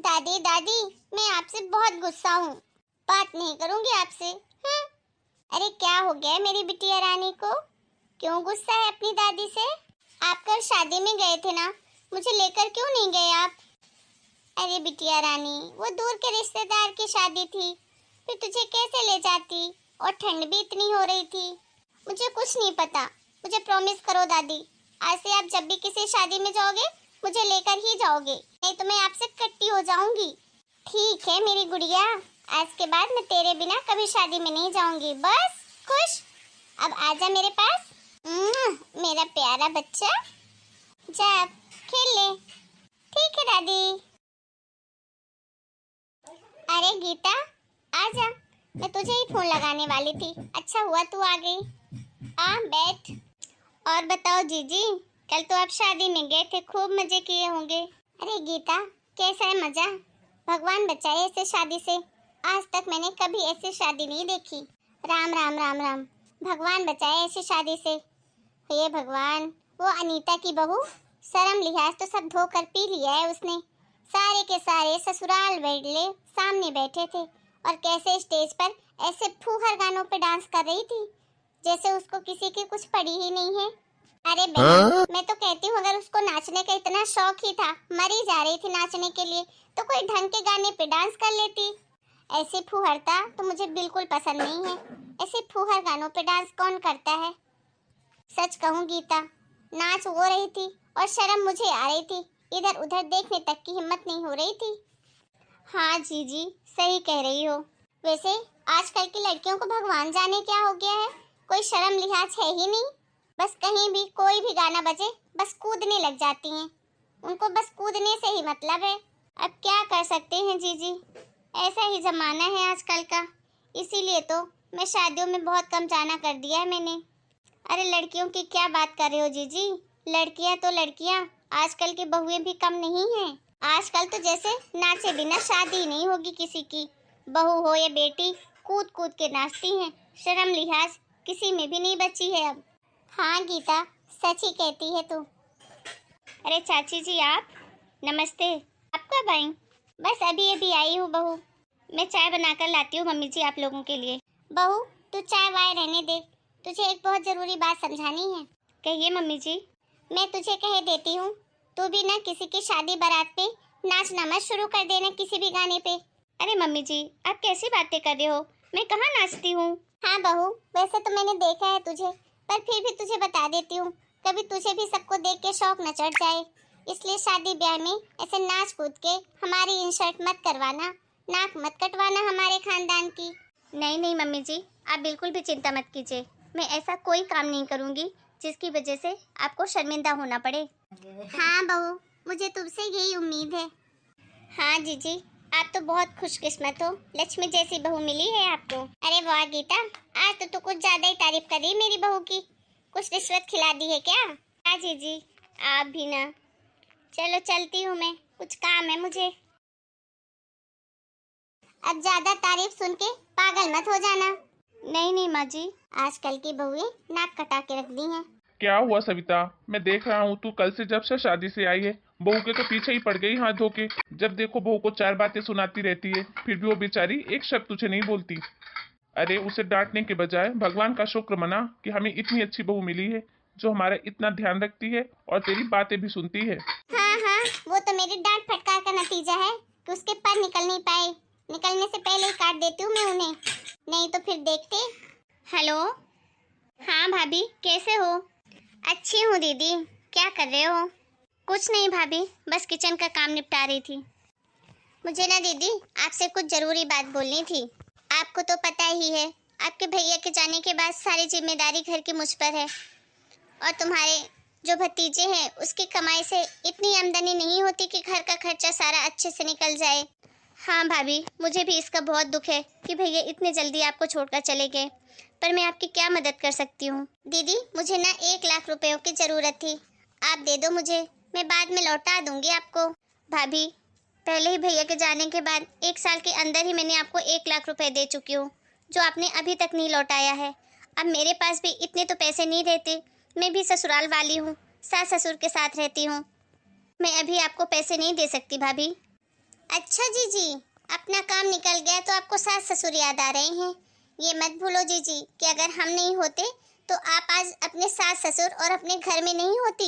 दादी दादी, मैं आपसे बहुत गुस्सा हूँ। बात नहीं करूंगी आपसे। अरे क्या हो गया है मेरी बिटिया रानी को? क्यों गुस्सा है अपनी दादी से? आप कल शादी में गए थे ना, मुझे लेकर क्यों नहीं गए आप? अरे बिटिया रानी, वो दूर के रिश्तेदार की शादी थी, फिर तुझे कैसे ले जाती? और ठंड भी इतनी हो रही थी। मुझे कुछ नहीं पता। मुझे प्रॉमिस करो दादी, आज से आप जब भी किसी शादी में जाओगे मुझे लेकर ही जाओगे, नहीं तो मैं आपसे कट्टी हो जाऊंगी। ठीक है मेरी गुड़िया, आज के बाद मैं तेरे बिना कभी शादी में नहीं जाऊंगी। बस खुश? अब आजा मेरे पास। मेरा प्यारा बच्चा, जा अब खेल ले। ठीक है दादी। अरे गीता, आजा, मैं तुझे ही फोन लगाने वाली थी। अच्छा हुआ तू आ गई। आ बैठ। और बताओ जीजी, कल तो आप शादी में गए थे, खूब मजे किए होंगे। अरे गीता, कैसा है मजा? भगवान बचाए ऐसे शादी से। आज तक मैंने कभी ऐसी शादी नहीं देखी। राम राम राम राम। भगवान बचाए ऐसी शादी से। हे भगवान, वो अनीता की बहू, शर्म लिहाज तो सब धोकर पी लिया है उसने। सारे के सारे ससुराल वाले सामने बैठे थे और कैसे स्टेज पर ऐसे फूहर गानों पे डांस कर रही थी जैसे उसको किसी की कुछ पड़ी ही नहीं है। अरे बहन, मैं तो कहती हूँ अगर उसको नाचने का इतना शौक ही था, मरी जा रही थी नाचने के लिए, तो कोई ढंग के गाने पे डांस कर लेती। ऐसी फूहरता तो मुझे बिल्कुल पसंद नहीं है। ऐसे फूहर गानों पे डांस कौन करता है? सच कहूँ गीता, नाच हो रही थी और शर्म मुझे आ रही थी। इधर उधर देखने तक की हिम्मत नहीं हो रही थी। हाँ जीजी, सही कह रही हो। वैसे आजकल की लड़कियों को भगवान जाने क्या हो गया है, कोई शर्म लिहाज है ही नहीं। बस कहीं भी कोई भी गाना बजे बस कूदने लग जाती हैं। उनको बस कूदने से ही मतलब है। अब क्या कर सकते हैं जीजी, ऐसा ही जमाना है आजकल का। इसीलिए तो मैं शादियों में बहुत कम जाना कर दिया है मैंने। अरे लड़कियों की क्या बात कर रहे हो जीजी, लड़कियां तो लड़कियां, आजकल की बहुएं भी कम नहीं हैं। आजकल तो जैसे नाचे बिना शादी नहीं होगी किसी की। बहू हो या बेटी, कूद कूद के नाचती हैं। शर्म लिहाज किसी में भी नहीं बची है अब। हाँ गीता, सच ही कहती है तू। अरे चाची जी आप, नमस्ते। आप कब आई? बस अभी अभी आई हूँ बहू। मैं चाय बनाकर लाती हूँ मम्मी जी आप लोगों के लिए। बहू, तू चाय वाय रहने दे, तुझे एक बहुत जरूरी बात समझानी है। कहिए मम्मी जी। मैं तुझे कह देती हूँ, तू भी ना किसी की शादी बारात पे नाचना मत शुरू कर देना किसी भी गाने पे। अरे मम्मी जी, आप कैसी बातें कर रहे हो? मैं कहाँ नाचती हूँ। हाँ बहू, वैसे तो मैंने देखा है तुझे, पर फिर भी तुझे बता देती हूँ, कभी तुझे भी सबको देख के शौक न चढ़ जाए। इसलिए शादी ब्याह में ऐसे नाच कूद के हमारी इंसल्ट मत करवाना, नाक मत कटवाना हमारे खानदान की। नहीं नहीं मम्मी जी, आप बिल्कुल भी चिंता मत कीजिए। मैं ऐसा कोई काम नहीं करूँगी जिसकी वजह से आपको शर्मिंदा होना पड़े। हाँ बहू, मुझे तुमसे यही उम्मीद है। हाँ जीजी, आप तो बहुत खुशकिस्मत हो, लक्ष्मी जैसी बहू मिली है आपको। अरे वाह गीता, आज तो तू कुछ ज्यादा ही तारीफ कर रही मेरी बहू की। कुछ रिश्वत खिला दी है क्या? हाँ जीजी, आप भी ना। चलो चलती हूँ मैं, कुछ काम है मुझे। अब ज्यादा तारीफ सुन के पागल मत हो जाना। नहीं नहीं माँ जी, आजकल की बहुएं नाक कटा के रख दी हैं। क्या हुआ सविता? मैं देख रहा हूँ तू कल से जब से शादी से आई है बहू के तो पीछे ही पड़ गई हाथ धो के। जब देखो बहू को चार बातें सुनाती रहती है, फिर भी वो बेचारी एक शब्द तुझे नहीं बोलती। अरे उसे डांटने के बजाय भगवान का शुक्र मना कि हमें इतनी अच्छी बहू मिली है जो हमारा इतना ध्यान रखती है और तेरी बातें भी सुनती है। हाँ हाँ, वो तो मेरी डांट फटकार का नतीजा है कि उसके पर निकल नहीं पाए। निकलने से पहले ही काट देती हूँ मैं उन्हें, नहीं तो फिर देखते। हेलो। हाँ भाभी, कैसे हो? अच्छी हूँ दीदी, क्या कर रहे हो? कुछ नहीं भाभी, बस किचन का काम निपटा रही थी। मुझे ना दीदी आपसे कुछ ज़रूरी बात बोलनी थी। आपको तो पता ही है, आपके भैया के जाने के बाद सारी जिम्मेदारी घर की मुझ पर है। और तुम्हारे जो भतीजे हैं उसकी कमाई से इतनी आमदनी नहीं होती कि घर का खर्चा सारा अच्छे से निकल जाए। हाँ भाभी, मुझे भी इसका बहुत दुख है कि भैया इतने जल्दी आपको छोड़कर चले गए, पर मैं आपकी क्या मदद कर सकती हूँ? दीदी मुझे ना 1 लाख रुपयों की ज़रूरत थी, आप दे दो मुझे, मैं बाद में लौटा दूंगी आपको। भाभी, पहले ही भैया के जाने के बाद 1 साल के अंदर ही मैंने आपको 1 लाख रुपए दे चुकी हूँ, जो आपने अभी तक नहीं लौटाया है। अब मेरे पास भी इतने तो पैसे नहीं रहते, मैं भी ससुराल वाली हूँ, सास ससुर के साथ रहती हूँ। मैं अभी आपको पैसे नहीं दे सकती भाभी। अच्छा जीजी, अपना काम निकल गया तो आपको सास ससुर याद आ रहे हैं। ये मत भूलो जीजी कि अगर हम नहीं होते तो आप आज अपने सास ससुर और अपने घर में नहीं होती।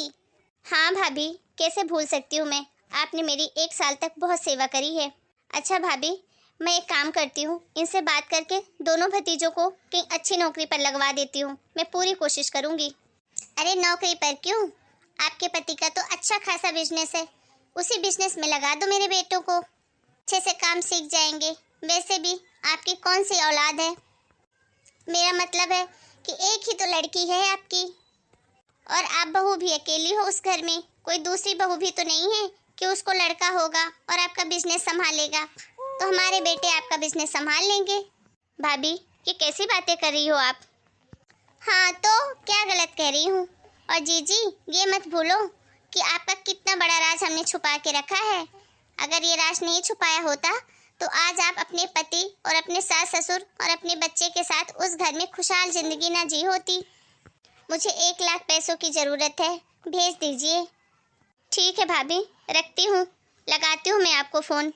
हाँ भाभी, कैसे भूल सकती हूँ मैं, आपने मेरी 1 साल तक बहुत सेवा करी है। अच्छा भाभी, मैं एक काम करती हूँ, इनसे बात करके दोनों भतीजों को कहीं अच्छी नौकरी पर लगवा देती हूँ। मैं पूरी कोशिश करूँगी। अरे नौकरी पर क्यों, आपके पति का तो अच्छा खासा बिजनेस है, उसी बिजनेस में लगा दो मेरे बेटों को, अच्छे से काम सीख जाएंगे। वैसे भी आपकी कौन सी औलाद है, मेरा मतलब है कि एक ही तो लड़की है आपकी, और आप बहू भी अकेली हो उस घर में, कोई दूसरी बहू भी तो नहीं है कि उसको लड़का होगा और आपका बिजनेस संभालेगा। तो हमारे बेटे आपका बिजनेस संभाल लेंगे। भाभी, ये कैसी बातें कर रही हो आप? हाँ तो क्या गलत कह रही हूँ? और जीजी, ये मत भूलो कि आपका कितना बड़ा राज हमने छुपा के रखा है। अगर ये राज नहीं छुपाया होता तो आज आप अपने पति और अपने सास ससुर और अपने बच्चे के साथ उस घर में खुशहाल जिंदगी ना जी होती। मुझे 1 लाख पैसों की ज़रूरत है, भेज दीजिए। ठीक है भाभी, रखती हूँ, लगाती हूँ मैं आपको फ़ोन।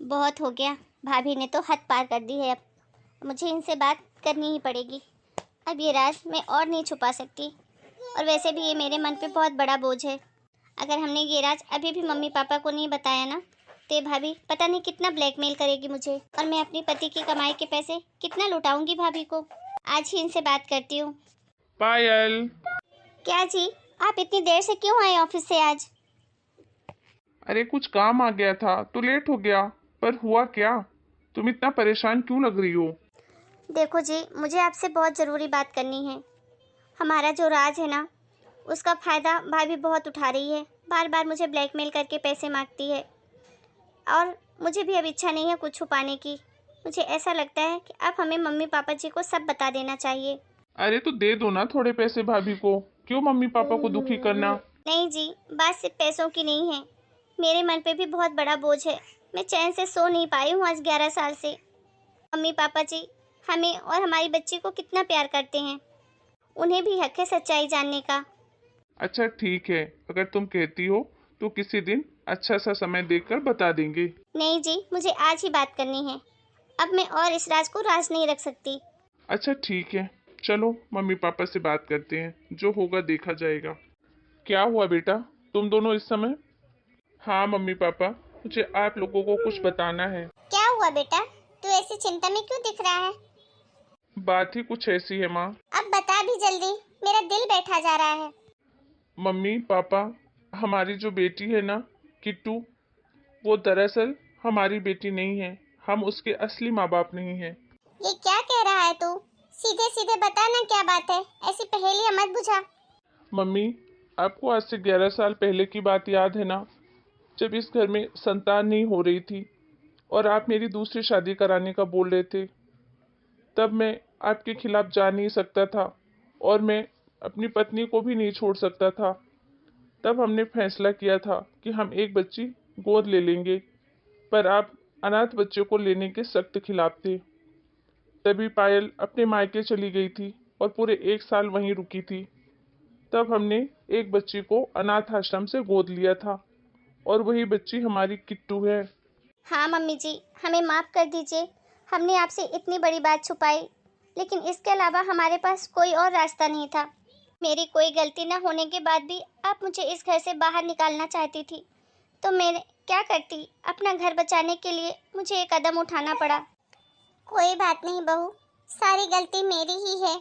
बहुत हो गया, भाभी ने तो हद पार कर दी है। अब मुझे इनसे बात करनी ही पड़ेगी। अब ये राज मैं और नहीं छुपा सकती, और वैसे भी ये मेरे मन पे बहुत बड़ा बोझ है। अगर हमने ये राज अभी भी मम्मी पापा को नहीं बताया ना, तो ये भाभी पता नहीं कितना ब्लैकमेल करेगी मुझे, और मैं अपने पति की कमाई के पैसे कितना लुटाऊंगी भाभी को। आज ही इनसे बात करती हूँ। पायल, क्या जी, आप इतनी देर से क्यों आए ऑफिस से आज? अरे कुछ काम आ गया था तो लेट हो गया। पर हुआ क्या, तुम इतना परेशान क्यों लग रही हो? देखो जी, मुझे आपसे बहुत ज़रूरी बात करनी है। हमारा जो राज है ना, उसका फ़ायदा भाभी बहुत उठा रही है, बार बार मुझे ब्लैकमेल करके पैसे मांगती है, और मुझे भी अब इच्छा नहीं है कुछ छुपाने की। मुझे ऐसा लगता है कि अब हमें मम्मी पापा जी को सब बता देना चाहिए। अरे तो दे दो ना थोड़े पैसे भाभी को, क्यों मम्मी पापा को दुखी करना? नहीं जी, बात सिर्फ पैसों की नहीं है, मेरे मन पे भी बहुत बड़ा बोझ है। मैं चैन से सो नहीं पाई हूँ आज 11 साल से। मम्मी पापा जी हमें और हमारी बच्ची को कितना प्यार करते हैं, उन्हें भी हक है सच्चाई जानने का। अच्छा ठीक है, अगर तुम कहती हो तो किसी दिन अच्छा सा समय देखकर बता देंगे। नहीं जी, मुझे आज ही बात करनी है। अब मैं और इस राज को राज नहीं रख सकती। अच्छा ठीक है, चलो मम्मी पापा से बात करते हैं, जो होगा देखा जाएगा। क्या हुआ बेटा, तुम दोनों इस समय? हाँ मम्मी पापा, मुझे आप लोगों को कुछ बताना है। क्या हुआ बेटा, तू ऐसी चिंता में क्यों दिख रहा है? बात ही कुछ ऐसी है माँ। अब बता भी जल्दी, मेरा दिल बैठा जा रहा है। मम्मी पापा, हमारी जो बेटी है ना, किट्टू, वो दरअसल हमारी बेटी नहीं है। हम उसके असली माँ बाप नहीं हैं। ये क्या कह रहा है तू? सीधे सीधे बता ना क्या बात है, ऐसी पहेलियां मत बुझा। मम्मी, आपको आज से 11 साल पहले की बात याद है ना, जब इस घर में संतान नहीं हो रही थी और आप मेरी दूसरी शादी कराने का बोल रहे थे। तब मैं आपके खिलाफ जा नहीं सकता था और मैं अपनी पत्नी को भी नहीं छोड़ सकता था। तब हमने फैसला किया था कि हम एक बच्ची गोद ले लेंगे, पर आप अनाथ बच्चे को लेने के सख्त खिलाफ थे। तभी पायल अपने मायके चली गई थी और पूरे 1 साल वहीं रुकी थी। तब हमने एक बच्ची को अनाथ आश्रम से गोद लिया था, और वही बच्ची हमारी किट्टू है। हाँ मम्मी जी, हमें माफ़ कर दीजिए, हमने आपसे इतनी बड़ी बात छुपाई, लेकिन इसके अलावा हमारे पास कोई और रास्ता नहीं था। मेरी कोई गलती न होने के बाद भी आप मुझे इस घर से बाहर निकालना चाहती थी, तो मैं क्या करती? अपना घर बचाने के लिए मुझे एक कदम उठाना पड़ा। कोई बात नहीं बहू, सारी गलती मेरी ही है।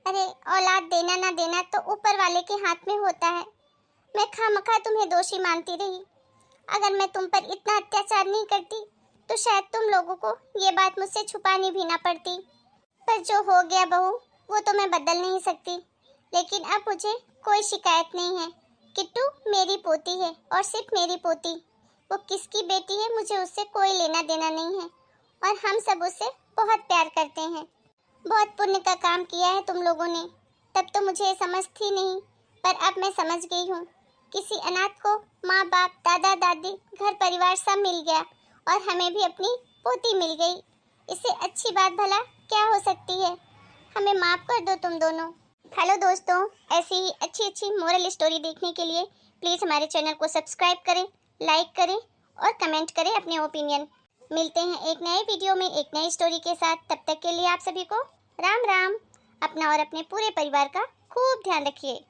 अरे औलाद देना ना देना तो ऊपर वाले के हाथ में होता है। मैं खामखा तुम्हें दोषी मानती रही। अगर मैं तुम पर इतना अत्याचार नहीं करती तो शायद तुम लोगों को ये बात मुझसे छुपानी भी ना पड़ती। पर जो हो गया बहू, वो तो मैं बदल नहीं सकती। लेकिन अब मुझे कोई शिकायत नहीं है। किट्टू मेरी पोती है, और सिर्फ मेरी पोती। वो किसकी बेटी है मुझे उससे कोई लेना देना नहीं है, और हम सब उससे बहुत प्यार करते हैं। बहुत पुण्य का काम किया है तुम लोगों ने। तब तो मुझे ये समझ थी नहीं, पर अब मैं समझ गई हूँ। किसी अनाथ को माँ बाप दादा दादी घर परिवार सब मिल गया, और हमें भी अपनी पोती मिल गई। इससे अच्छी बात भला क्या हो सकती है? हमें माफ़ कर दो तुम दोनों। हेलो दोस्तों, ऐसी ही अच्छी अच्छी मोरल स्टोरी देखने के लिए प्लीज़ हमारे चैनल को सब्सक्राइब करें, लाइक करें और कमेंट करें अपने ओपिनियन। मिलते हैं एक नए वीडियो में एक नई स्टोरी के साथ। तब तक के लिए आप सभी को राम राम। अपना और अपने पूरे परिवार का खूब ध्यान रखिए।